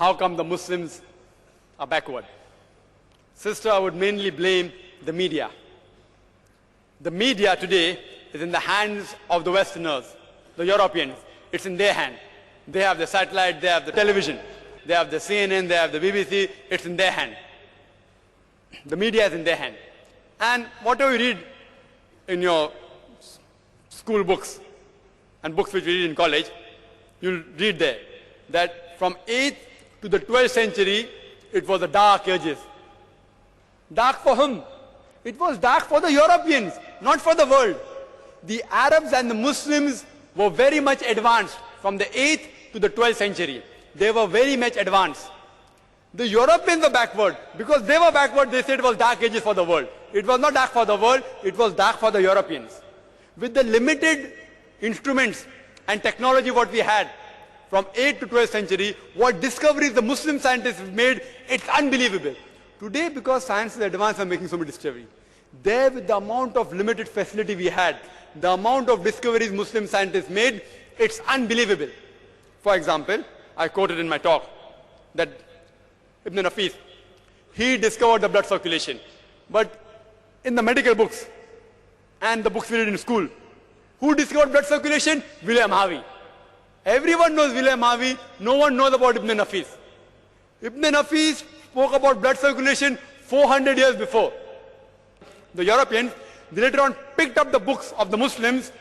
how come the Muslims are backward. Sister, I would mainly blame the media. The media today is in the hands of the Westerners, the Europeans. It's in their hand. They have the satellite, they have the television, they have the CNN, they have the BBC. It's in their hand. The media is in their hand. And whatever you read in your school books and books which we read in college, you'll read there that from 8th to the 12th century, it was the dark ages. Dark for whom? It was dark for the Europeans, not for the world. The Arabs and the Muslims were very much advanced from the 8th to the 12th century. They were very much advanced. The Europeans were backward. Because they were backward, they said it was dark ages for the world. It was not dark for the world, it was dark for the Europeans. With the limited instruments and technology what we had from 8th to 12th century, what discoveries the Muslim scientists made, it's unbelievable. Today, because science is advanced, we are making so many discoveries. There, with the amount of limited facility we had, the amount of discoveries Muslim scientists made, it's unbelievable. For example, I quoted in my talk that Ibn Nafis, he discovered the blood circulation. But in the medical books and the books we read in school, who discovered blood circulation? William Harvey. Everyone knows William Harvey, no one knows about Ibn Nafis. Ibn Nafis spoke about blood circulation 400 years before. The Europeans, they later on picked up the books of the Muslims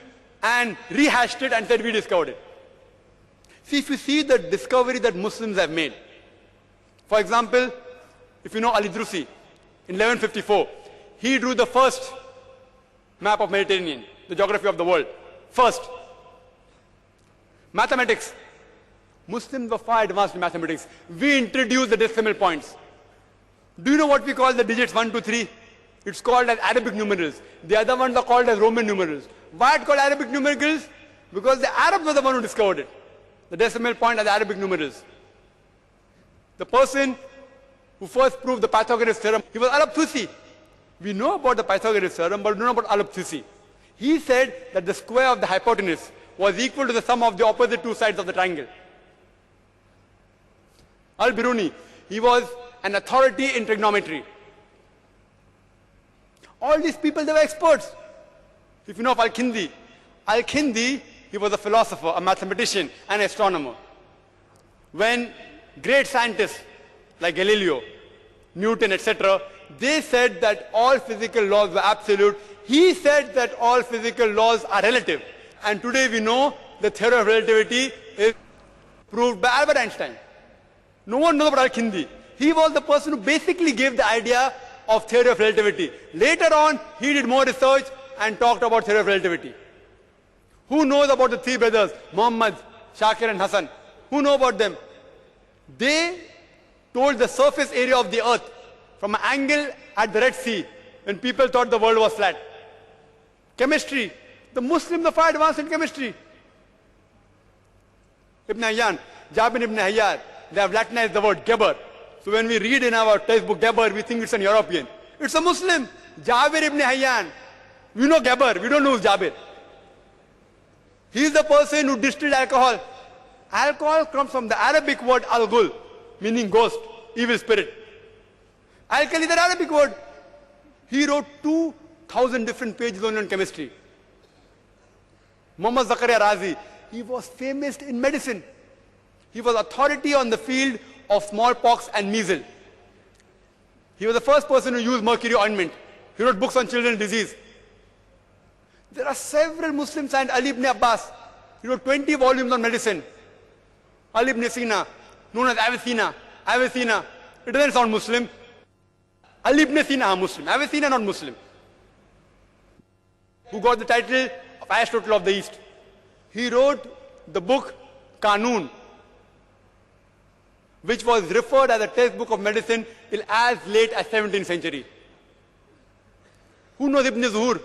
and rehashed it and said, we discovered it. See, if you see the discovery that Muslims have made, for example, if you know Al-Idrisi, in 1154, he drew the first map of Mediterranean, the geography of the world. First. Mathematics. Muslims were far advanced in mathematics. We introduced the decimal points. Do you know what we call the digits 1, 2, 3? It's called as Arabic numerals. The other ones are called as Roman numerals. Why it's called Arabic numerals? Because the Arabs were the one who discovered it. The decimal point are the Arabic numerals. The person who first proved the Pythagoras theorem, he was Al-Abtusi. We know about the Pythagoras theorem, but we don't know about Al-Abtusi. He said that the square of the hypotenuse was equal to the sum of the opposite two sides of the triangle. Al-Biruni, he was an authority in trigonometry. All these people, they were experts. If you know of Al-Kindi, Al-Kindi, he was a philosopher, a mathematician, an astronomer. When great scientists like Galileo, Newton, etc., they said that all physical laws were absolute, he said that all physical laws are relative. And today we know the theory of relativity is proved by Albert Einstein. No one knows about Al-Kindi. He was the person who basically gave the idea of theory of relativity. Later on, he did more research and talked about theory of relativity. Who knows about the three brothers, Muhammad, Shakir and Hassan? Who know about them? They told the surface area of the earth from an angle at the Red Sea when people thought the world was flat. Chemistry. The Muslims are far advanced in chemistry. Ibn Hayyan, Jabir ibn Hayyar, they have Latinized the word Geber. So when we read in our textbook Geber, we think it's an European. It's a Muslim. Jabir ibn Hayyan. We know Geber, we don't know who's Jabir. He is the person who distilled alcohol. Alcohol comes from the Arabic word al-ghul, meaning ghost, evil spirit. Alkali is an Arabic word. He wrote 2,000 different pages only on chemistry. Muhammad Zakaria Razi, he was famous in medicine. He was authority on the field of smallpox and measles. He was the first person who used mercury ointment. He wrote books on children's disease. There are several Muslim scientists. Ali ibn Abbas, he wrote 20 volumes on medicine. Ali ibn Sina, known as Avicenna. Avicenna, it doesn't sound Muslim. Ali ibn Sina, Muslim. Avicenna, not Muslim. Who got the title of Aristotle of the East. He wrote the book Qanun, which was referred as a textbook of medicine till as late as 17th century. Who knows Ibn Zuhur?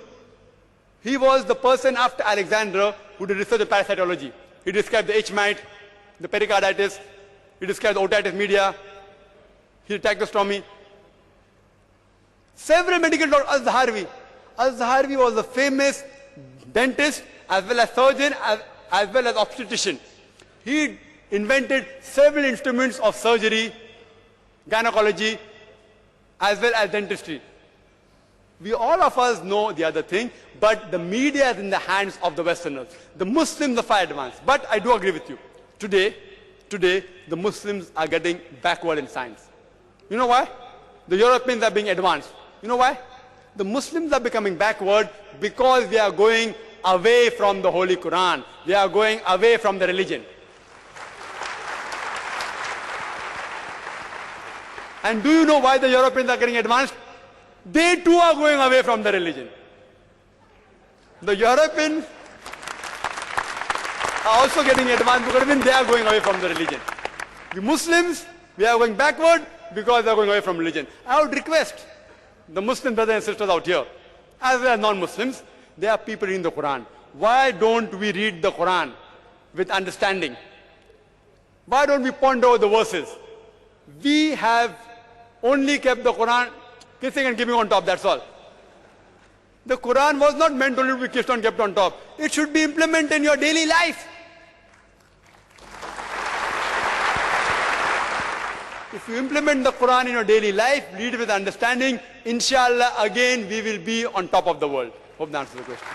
He was the person after Alexander who did research on parasitology. He described the H-mite, the pericarditis, he described the otitis media, he did tracheostomy. Several medical doctors, Al-Zaharwi. Al-Zaharwi was a famous dentist as well as surgeon as well as obstetrician. He invented several instruments of surgery, gynecology, as well as dentistry. We all of us know the other thing, but the media is in the hands of the Westerners. The Muslims are far advanced. But I do agree with you. Today, the Muslims are getting backward in science. You know why? The Europeans are being advanced. You know why? The Muslims are becoming backward because they are going away from the Holy Quran. They are going away from the religion. And do you know why the Europeans are getting advanced? They too are going away from the religion. The Europeans are also getting advanced because even they are going away from the religion. The Muslims, we are going backward because they are going away from religion. I would request the Muslim brothers and sisters out here, as well as non-Muslims, they are people reading the Quran. Why don't we read the Quran with understanding? Why don't we ponder over the verses? We have only kept the Quran kissing and giving on top, that's all. The Quran was not meant only to be kissed and kept on top. It should be implemented in your daily life. If you implement the Quran in your daily life, read it with understanding, inshallah, again, we will be on top of the world. Hope that answers the question.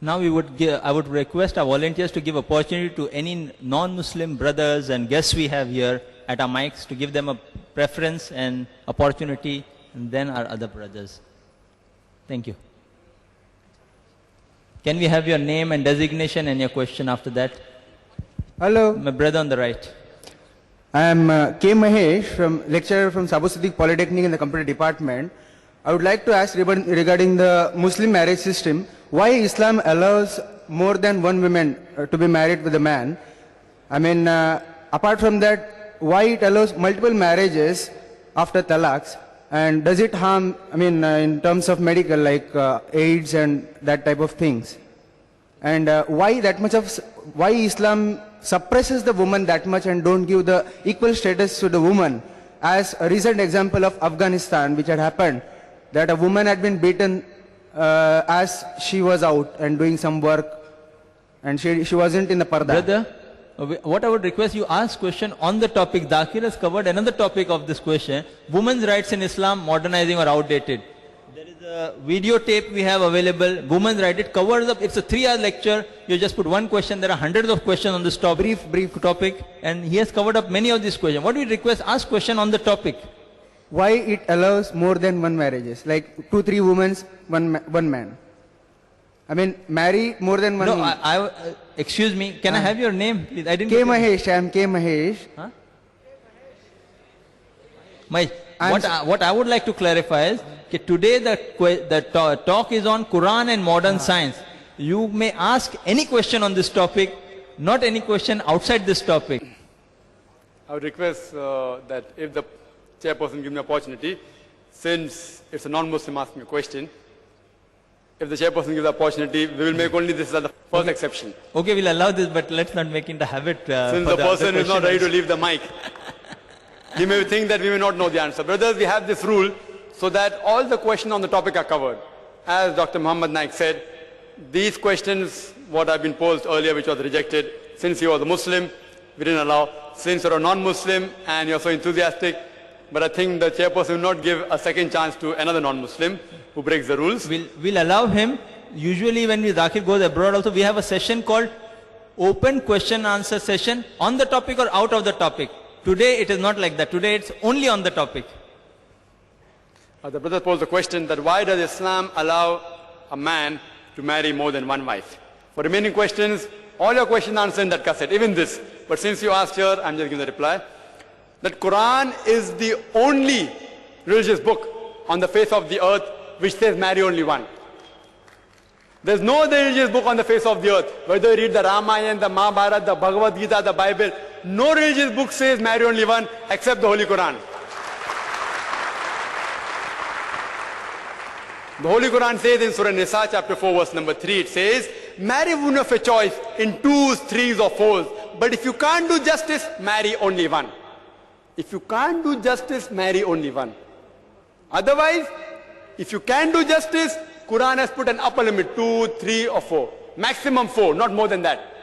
Now I would request our volunteers to give opportunity to any non-Muslim brothers and guests we have here at our mics to give them a preference and opportunity, and then our other brothers. Thank you. Can we have your name and designation and your question after that? Hello, My brother on the right. I am K. Mahesh, lecturer from Sabu Siddiq Polytechnic in the Computer Department. I would like to ask regarding the Muslim marriage system, why Islam allows more than one woman to be married with a man? I mean, apart from that, why it allows multiple marriages after talaqs? And does it harm, in terms of medical, like AIDS and that type of things? And why Islam suppresses the woman that much and don't give the equal status to the woman? As a recent example of Afghanistan, which had happened, that a woman had been beaten as she was out and doing some work, and she wasn't in the parda. Brother, what I would request you ask question on the topic. Dakir has covered another topic of this question. Women's rights in Islam, modernizing or outdated. There is a videotape we have available. Women's rights, it covers up. It's a 3-hour lecture. You just put one question. There are hundreds of questions on this topic. Brief topic. And he has covered up many of these questions. What we request, ask question on the topic. Why it allows more than one marriages, like 2-3 women, one man? I mean, marry more than one. No, excuse me. Can I have your name, please? I didn't. K. Mahesh. I am K. Mahesh. Huh? What I would like to clarify is that today the talk is on Quran and modern science. You may ask any question on this topic, not any question outside this topic. I would request that if the chairperson gives me opportunity, since it's a non-Muslim asking a question, if the chairperson gives the opportunity, we will make only this as the first exception. Okay, we'll allow this, but let's not make it a habit. Since the person is not ready to leave the mic, he may think that we may not know the answer. Brothers, we have this rule so that all the questions on the topic are covered. As Dr. Muhammad Naik said, these questions, what have been posed earlier, which was rejected, since you are a Muslim, we didn't allow. Since you're a non-Muslim and you're so enthusiastic, but I think the chairperson will not give a second chance to another non-Muslim who breaks the rules. We'll allow him. Usually when Zakir goes abroad also, we have a session called open question answer session on the topic or out of the topic. Today it is not like that. Today it's only on the topic. The brother posed the question that why does Islam allow a man to marry more than one wife? For remaining questions, all your questions answered in that cassette, even this. But since you asked here, I'm just giving the reply. That Quran is the only religious book on the face of the earth which says marry only one. There's no other religious book on the face of the earth. Whether you read the Ramayana, the Mahabharata, the Bhagavad Gita, the Bible, no religious book says marry only one except the Holy Quran. The Holy Quran says in Surah Nisa chapter 4 verse number 3, it says, marry woman of your choice in 2s, 3s or 4s. But if you can't do justice, marry only one. If you can't do justice, marry only one. Otherwise, if you can do justice, Quran has put an upper limit, 2, 3 or 4. Maximum 4, not more than that.